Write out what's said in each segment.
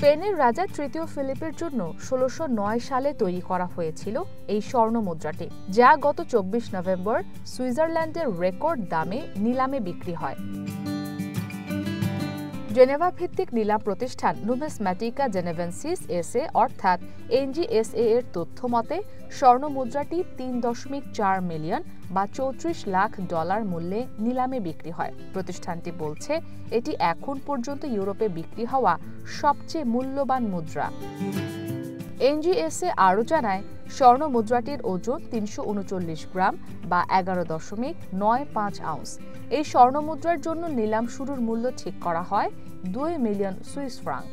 স্পেনের রাজা তৃতীয় ফিলিপের জন্য ১৬০৯ সালে তৈরি করা হয়েছিল এই স্বর্ণ মুদ্রাটি, যা গত ২৪ নভেম্বর সুইজারল্যান্ডের রেকর্ড দামে নিলামে বিক্রি হয়। জেনেভা ভিত্তিক নিলাম প্রতিষ্ঠান নুমিসম্যাটিকা জেনেভেন্সিস এসএ অর্থাৎ এনজিএসএ এর তথ্য মতে স্বর্ণ মুদ্রাটি ৩.৪ মিলিয়ন বা $৩৪ লাখ মূল্যে নিলামে বিক্রি হয়। প্রতিষ্ঠানটি বলছে এটি এখন পর্যন্ত ইউরোপে বিক্রি হওয়া সবচেয়ে মূল্যবান মুদ্রা। এনজিএসএ আরও জানায়, স্বর্ণ মুদ্রাটির ওজন ৩৩৯ গ্রাম বা ১১.৯৫ আউন্স। এই স্বর্ণ মুদ্রার জন্য নিলাম শুরুর মূল্য ঠিক করা হয় ২ মিলিয়ন সুইস ফ্রাঙ্ক।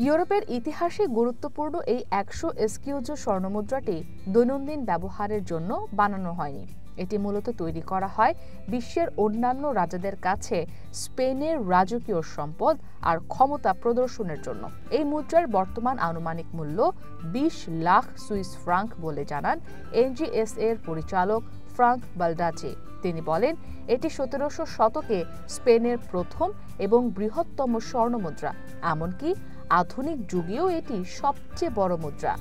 ইউরোপের ইতিহাসে গুরুত্বপূর্ণ এই ১০০ এসকিউজ স্বর্ণমুদ্রাটি দৈনন্দিন ব্যবহারের জন্য বানানো হয়নি। এটি মূলত তৈরি করা হয় বিশ্বের অন্যান্য রাজাদের কাছে স্পেনের রাজকীয় সম্পদ আর ক্ষমতা প্রদর্শনের জন্য। এই মুদ্রার বর্তমান আনুমানিক মূল্য ২০ লাখ সুইস ফ্রাঙ্ক বলে জানান এনজিএসএ এর পরিচালক ফ্রাঙ্ক বালডাচি। তিনি বলেন, এটি ১৭০০ শতকে স্পেনের প্রথম এবং বৃহত্তম স্বর্ণমুদ্রা, এমনকি আধুনিক যুগেও এটি সবচেয়ে বড় মুদ্রা।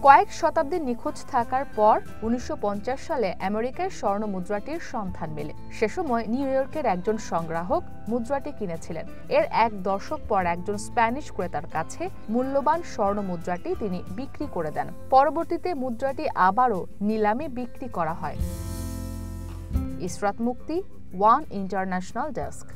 কয়েক শতাব্দী নিখোঁজ থাকার পর ১৯৫০ সালে আমেরিকায় স্বর্ণ মুদ্রাটির সন্ধান মেলে। সে সময় নিউ ইয়র্কের একজন সংগ্রাহক মুদ্রাটি কিনেছিলেন। এর এক দশক পর একজন স্প্যানিশ ক্রেতার কাছে মূল্যবান স্বর্ণ মুদ্রাটি তিনি বিক্রি করে দেন। পরবর্তীতে মুদ্রাটি আবারও নিলামে বিক্রি করা হয়। ইসরাত মুক্তি, ওয়ান ইন্টারন্যাশনাল ডেস্ক।